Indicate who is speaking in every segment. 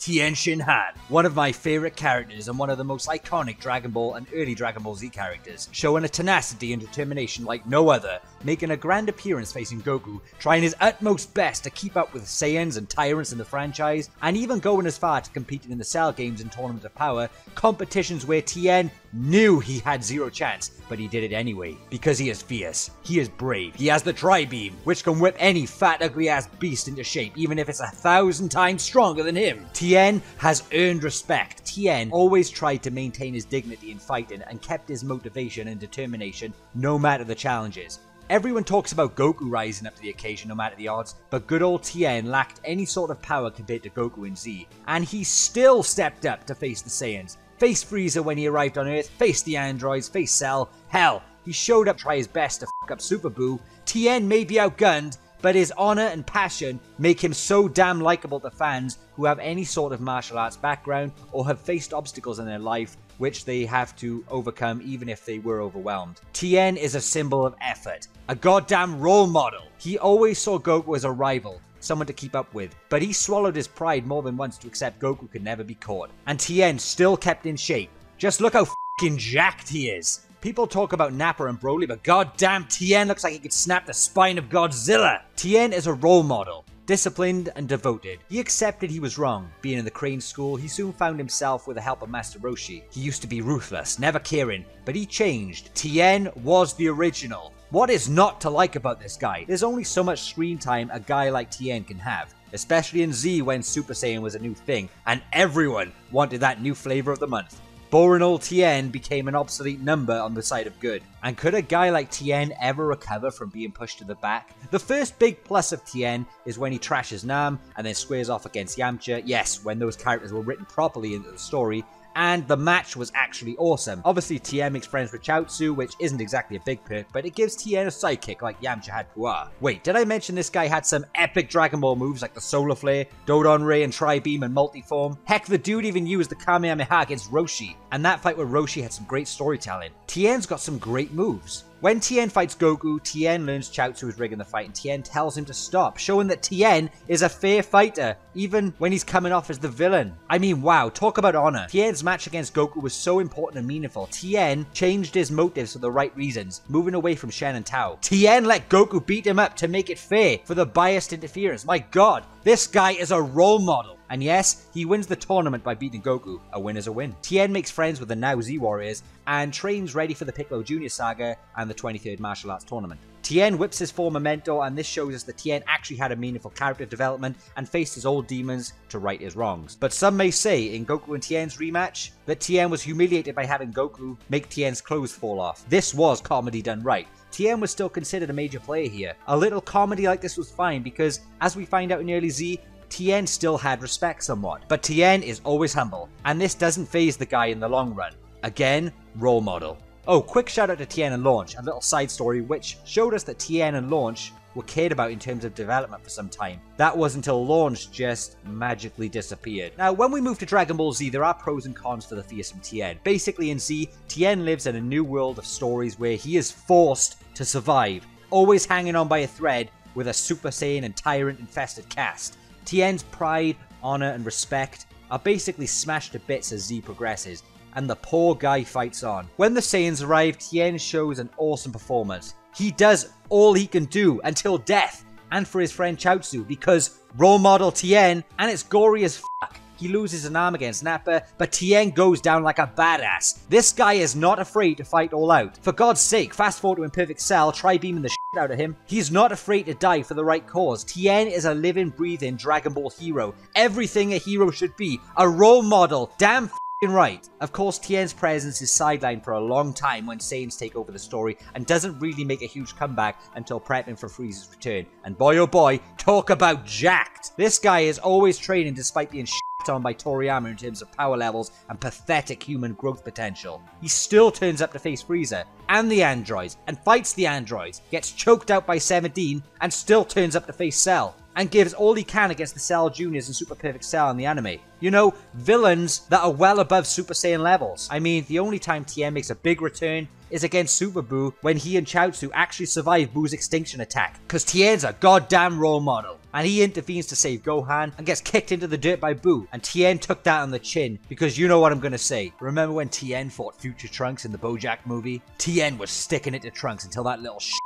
Speaker 1: Tenshinhan, one of my favourite characters and one of the most iconic Dragon Ball and early Dragon Ball Z characters, showing a tenacity and determination like no other, making a grand appearance facing Goku, trying his utmost best to keep up with Saiyans and tyrants in the franchise, and even going as far to competing in the Cell Games and Tournament of Power, competitions where Tien knew he had zero chance, but he did it anyway, because he is fierce, he is brave, he has the Tri-Beam, which can whip any fat ugly ass beast into shape, even if it's 1,000 times stronger than him. Tien has earned respect. Tien always tried to maintain his dignity in fighting and kept his motivation and determination no matter the challenges. Everyone talks about Goku rising up to the occasion no matter the odds, but good old Tien lacked any sort of power compared to Goku and Z, and he still stepped up to face the Saiyans. Faced Frieza when he arrived on Earth, faced the androids, faced Cell, hell, he showed up to try his best to f*** up Super Buu. Tien may be outgunned, but his honor and passion make him so damn likable to fans who have any sort of martial arts background or have faced obstacles in their life which they have to overcome even if they were overwhelmed. Tien is a symbol of effort, a goddamn role model. He always saw Goku as a rival, someone to keep up with, but he swallowed his pride more than once to accept Goku could never be caught. And Tien still kept in shape. Just look how f***ing jacked he is. People talk about Nappa and Broly, but goddamn Tien looks like he could snap the spine of Godzilla. Tien is a role model, disciplined and devoted. He accepted he was wrong. Being in the Crane School, he soon found himself with the help of Master Roshi. He used to be ruthless, never caring, but he changed. Tien was the original. What is not to like about this guy? There's only so much screen time a guy like Tien can have, especially in Z when Super Saiyan was a new thing, and everyone wanted that new flavor of the month. Boring old Tien became an obsolete number on the side of good. And could a guy like Tien ever recover from being pushed to the back? The first big plus of Tien is when he trashes Nam and then squares off against Yamcha. Yes, when those characters were written properly into the story. And the match was actually awesome. Obviously, Tien makes friends with Chaozu, which isn't exactly a big perk, but it gives Tien a sidekick like Yamcha had Puar. Wait, did I mention this guy had some epic Dragon Ball moves like the Solar Flare, Dodon Ray and Tri-Beam and Multiform? Heck, the dude even used the Kamehameha against Roshi, and that fight with Roshi had some great storytelling. Tien's got some great moves. When Tien fights Goku, Tien learns Chaozu's rig in the fight and Tien tells him to stop, showing that Tien is a fair fighter, even when he's coming off as the villain. I mean, wow, talk about honor. Tien's match against Goku was so important and meaningful. Tien changed his motives for the right reasons, moving away from Shen and Tao. Tien let Goku beat him up to make it fair for the biased interference. My god, this guy is a role model. And yes, he wins the tournament by beating Goku. A win is a win. Tien makes friends with the now Z Warriors and trains ready for the Piccolo Jr. saga and the 23rd Martial Arts Tournament. Tien whips his former mentor, and this shows us that Tien actually had a meaningful character development and faced his old demons to right his wrongs. But some may say in Goku and Tien's rematch that Tien was humiliated by having Goku make Tien's clothes fall off. This was comedy done right. Tien was still considered a major player here. A little comedy like this was fine because, as we find out in early Z, Tien still had respect somewhat, but Tien is always humble, and this doesn't faze the guy in the long run. Again, role model. Oh, quick shout out to Tien and Launch, a little side story which showed us that Tien and Launch were cared about in terms of development for some time. That was until Launch just magically disappeared. Now, when we move to Dragon Ball Z, there are pros and cons for the fearsome Tien. Basically in Z, Tien lives in a new world of stories where he is forced to survive, always hanging on by a thread with a Super Saiyan and tyrant-infested cast. Tien's pride, honor, and respect are basically smashed to bits as Z progresses, and the poor guy fights on. When the Saiyans arrive, Tien shows an awesome performance. He does all he can do until death, and for his friend Chaozu, because role model Tien, and it's gory as fuck. He loses an arm against Nappa, but Tien goes down like a badass. This guy is not afraid to fight all out. For God's sake, fast forward to Imperfect Cell, try beaming the shit out of him. He's not afraid to die for the right cause. Tien is a living, breathing Dragon Ball hero. Everything a hero should be. A role model. Damn f***ing right. Of course, Tien's presence is sidelined for a long time when Saiyans take over the story and doesn't really make a huge comeback until prepping for Frieza's return. And boy oh boy, talk about jacked. This guy is always training despite being on by Toriyama in terms of power levels and pathetic human growth potential. He still turns up to face Frieza and the androids and fights the androids, gets choked out by 17 and still turns up to face Cell. and gives all he can against the Cell Juniors and Super Perfect Cell in the anime. You know, villains that are well above Super Saiyan levels. I mean, the only time Tien makes a big return is against Super Buu when he and Chaozu actually survive Buu's extinction attack. Cause Tien's a goddamn role model. And he intervenes to save Gohan and gets kicked into the dirt by Buu. And Tien took that on the chin because you know what I'm gonna say. Remember when Tien fought Future Trunks in the BoJack movie? Tien was sticking it to Trunks until that little shit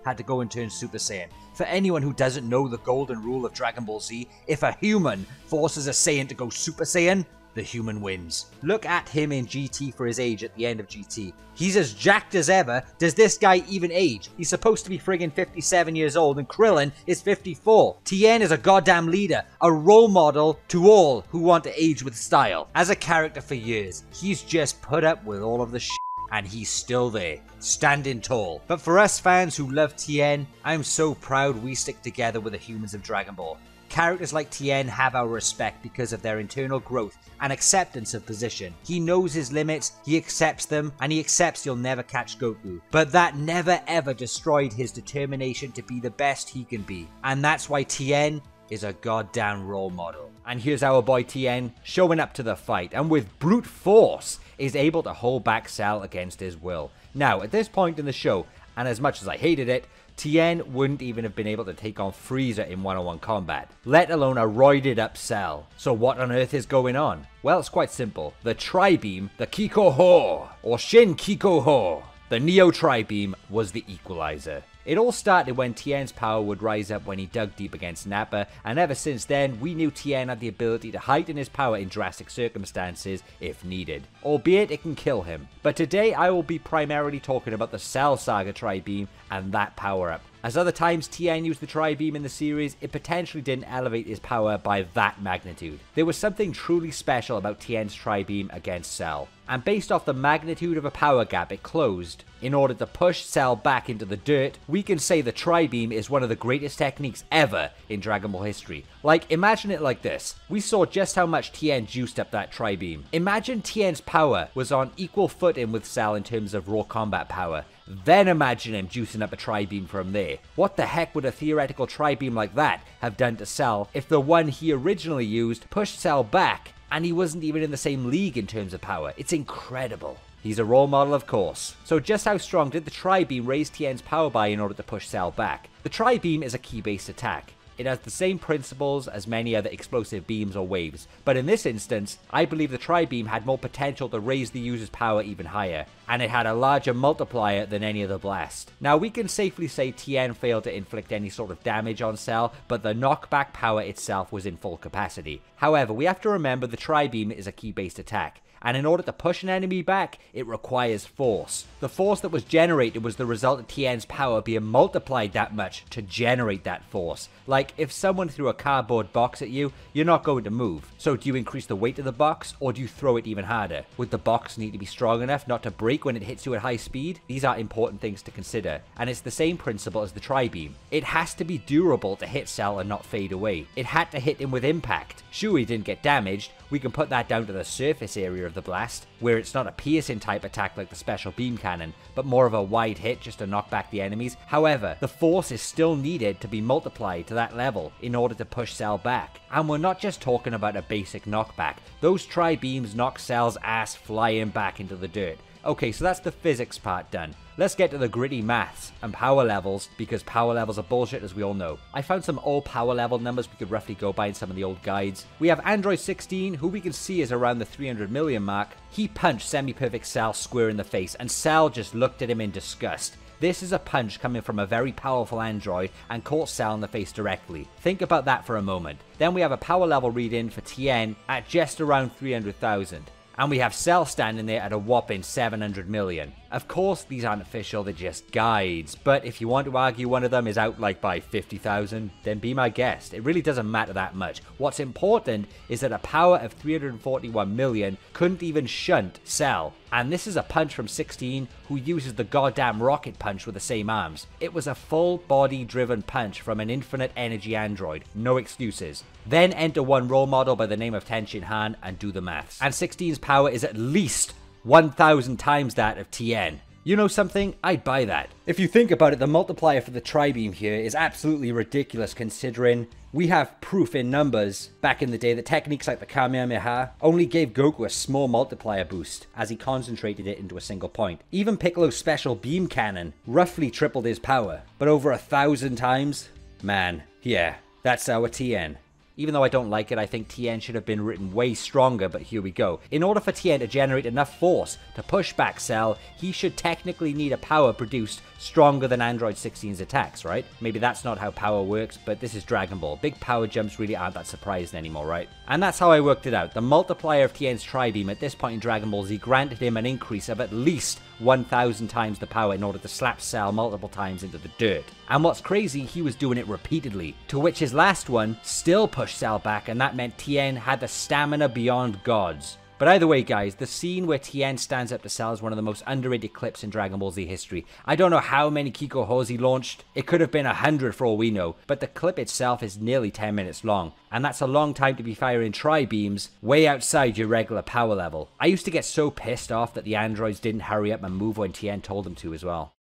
Speaker 1: had to go and turn Super Saiyan. For anyone who doesn't know the golden rule of Dragon Ball Z, if a human forces a Saiyan to go Super Saiyan, the human wins. Look at him in GT for his age at the end of GT. He's as jacked as ever. Does this guy even age? He's supposed to be friggin' 57 years old and Krillin is 54. Tien is a goddamn leader, a role model to all who want to age with style. As a character for years, he's just put up with all of the shit. And he's still there, standing tall. But for us fans who love Tien, I'm so proud we stick together with the humans of Dragon Ball. Characters like Tien have our respect because of their internal growth and acceptance of position. He knows his limits, he accepts them, and he accepts you'll never catch Goku. But that never ever destroyed his determination to be the best he can be. And that's why Tien is a goddamn role model. And here's our boy Tien showing up to the fight, and with brute force is able to hold back Cell against his will. Now, at this point in the show, and as much as I hated it, Tien wouldn't even have been able to take on Frieza in one-on-one combat, let alone a roided up Cell. So what on earth is going on? Well, it's quite simple. The Tri-Beam, the Kiko-Ho, or Shin Kiko-Ho, the Neo Tri-Beam was the equalizer. It all started when Tien's power would rise up when he dug deep against Nappa, and ever since then, we knew Tien had the ability to heighten his power in drastic circumstances if needed, albeit it can kill him. But today I will be primarily talking about the Cell Saga Tri-Beam and that power-up. As other times Tien used the Tri-Beam in the series, it potentially didn't elevate his power by that magnitude. There was something truly special about Tien's Tri-Beam against Cell, and based off the magnitude of a power gap it closed, in order to push Cell back into the dirt, we can say the Tri-Beam is one of the greatest techniques ever in Dragon Ball history. Like, imagine it like this. We saw just how much Tien juiced up that Tri-Beam. Imagine Tien's power was on equal footing with Cell in terms of raw combat power. Then imagine him juicing up a Tri-Beam from there. What the heck would a theoretical Tri-Beam like that have done to Cell if the one he originally used pushed Cell back and he wasn't even in the same league in terms of power? It's incredible. He's a role model, of course. So just how strong did the Tri-Beam raise Tien's power by in order to push Cell back? The Tri-Beam is a ki-based attack. It has the same principles as many other explosive beams or waves, but in this instance, I believe the Tri-Beam had more potential to raise the user's power even higher, and it had a larger multiplier than any other blast. Now, we can safely say Tien failed to inflict any sort of damage on Cell, but the knockback power itself was in full capacity. However, we have to remember the Tri-Beam is a ki-based attack, and in order to push an enemy back, it requires force. The force that was generated was the result of Tien's power being multiplied that much to generate that force. Like, if someone threw a cardboard box at you, you're not going to move. So do you increase the weight of the box, or do you throw it even harder? Would the box need to be strong enough not to break when it hits you at high speed? These are important things to consider, and it's the same principle as the Tri-Beam. It has to be durable to hit Cell and not fade away. It had to hit him with impact. Sure, he didn't get damaged. We can put that down to the surface area of the blast, where it's not a piercing type attack like the special beam cannon, but more of a wide hit just to knock back the enemies. However, the force is still needed to be multiplied to that level in order to push Cell back. And we're not just talking about a basic knockback. Those Tri-Beams knock Cell's ass flying back into the dirt. Okay, so that's the physics part done. Let's get to the gritty maths and power levels, because power levels are bullshit, as we all know. I found some old power level numbers we could roughly go by in some of the old guides. We have Android 16, who we can see is around the 300 million mark. He punched semi-perfect Cell square in the face, and Cell just looked at him in disgust. This is a punch coming from a very powerful android and caught Cell in the face directly. Think about that for a moment. Then we have a power level read-in for Tien at just around 300,000. And we have Cell standing there at a whopping 700 million. Of course, these aren't official, they're just guides, but if you want to argue one of them is out like by 50,000, then be my guest. It really doesn't matter that much. What's important is that a power of 341 million couldn't even shunt Cell. And this is a punch from 16, who uses the goddamn rocket punch with the same arms. It was a full body driven punch from an infinite energy android, no excuses. Then enter one role model by the name of Tenshinhan and do the maths. And 16's power is at least 1,000 times that of Tien. You know something? I'd buy that. If you think about it, the multiplier for the Tri-Beam here is absolutely ridiculous considering we have proof in numbers back in the day that techniques like the Kamehameha only gave Goku a small multiplier boost as he concentrated it into a single point. Even Piccolo's special beam cannon roughly tripled his power, but over 1,000 times? Man, yeah, that's our Tien. Even though I don't like it, I think Tien should have been written way stronger, but here we go. In order for Tien to generate enough force to push back Cell, he should technically need a power produced stronger than Android 16's attacks, right? Maybe that's not how power works, but this is Dragon Ball. Big power jumps really aren't that surprising anymore, right? And that's how I worked it out. The multiplier of Tien's Tri-Beam at this point in Dragon Ball Z granted him an increase of at least 1,000 times the power in order to slap Cell multiple times into the dirt. And what's crazy, he was doing it repeatedly, to which his last one still pushed Cell back, and that meant Tien had the stamina beyond gods. But either way, guys, the scene where Tien stands up to Cell is one of the most underrated clips in Dragon Ball Z history. I don't know how many Kikohos he launched. It could have been 100 for all we know, but the clip itself is nearly 10 minutes long. And that's a long time to be firing Tri-Beams way outside your regular power level. I used to get so pissed off that the androids didn't hurry up and move when Tien told them to as well.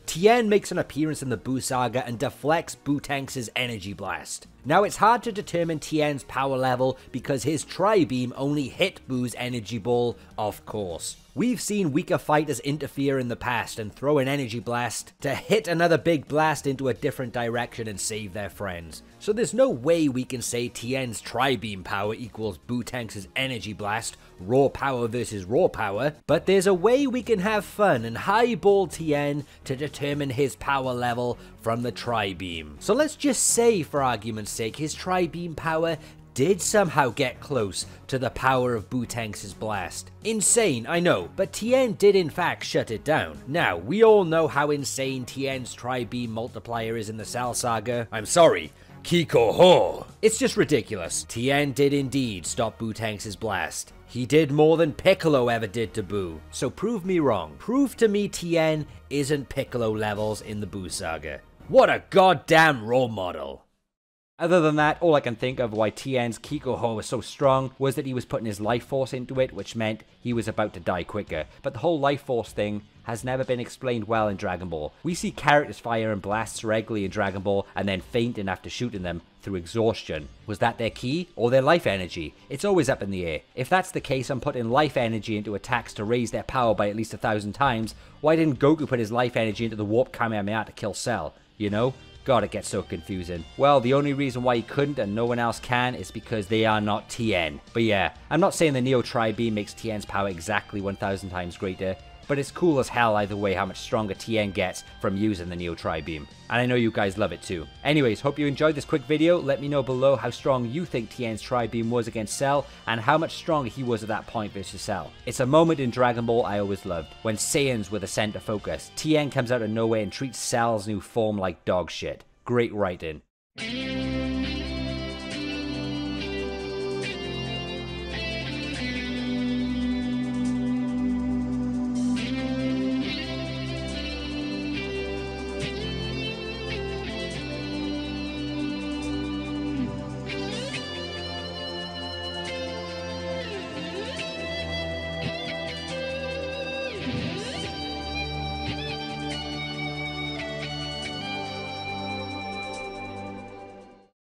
Speaker 1: Tien makes an appearance in the Buu Saga and deflects Buu-Tanks' energy blast. Now it's hard to determine Tien's power level because his Tri-Beam only hit Buu's energy ball, of course. We've seen weaker fighters interfere in the past and throw an energy blast to hit another big blast into a different direction and save their friends. So there's no way we can say Tien's Tri-Beam power equals Buu-Tanks' energy blast, raw power versus raw power, but there's a way we can have fun and highball Tien to determine his power level from the Tri-Beam. So let's just say, for argument's sake, his Tri-Beam power did somehow get close to the power of Buu-Tanks' blast. Insane, I know, but Tien did in fact shut it down. Now, we all know how insane Tien's Tri-Beam multiplier is in the Cell Saga. I'm sorry, Kikoho. It's just ridiculous. Tien did indeed stop Buu-Tanks' blast. He did more than Piccolo ever did to Buu. So prove me wrong. Prove to me Tien isn't Piccolo levels in the Buu Saga. What a goddamn role model. Other than that, all I can think of why Tien's Kikoho was so strong was that he was putting his life force into it, which meant he was about to die quicker. But the whole life force thing has never been explained well in Dragon Ball. We see characters fire and blasts regularly in Dragon Ball and then fainting after shooting them through exhaustion. Was that their ki or their life energy? It's always up in the air. If that's the case, I'm putting life energy into attacks to raise their power by at least 1,000 times. Why didn't Goku put his life energy into the Warp Kamehameha to kill Cell? You know? God, it gets so confusing. Well, the only reason why he couldn't and no one else can is because they are not Tien. But yeah, I'm not saying the Neo Tri-Beam makes Tien's power exactly 1,000 times greater, but it's cool as hell either way how much stronger Tien gets from using the Neo Tri-Beam. And I know you guys love it too. Anyways, hope you enjoyed this quick video. Let me know below how strong you think Tien's Tri-Beam was against Cell, and how much stronger he was at that point versus Cell. It's a moment in Dragon Ball I always loved, when Saiyans were the center focus. Tien comes out of nowhere and treats Cell's new form like dog shit. Great writing.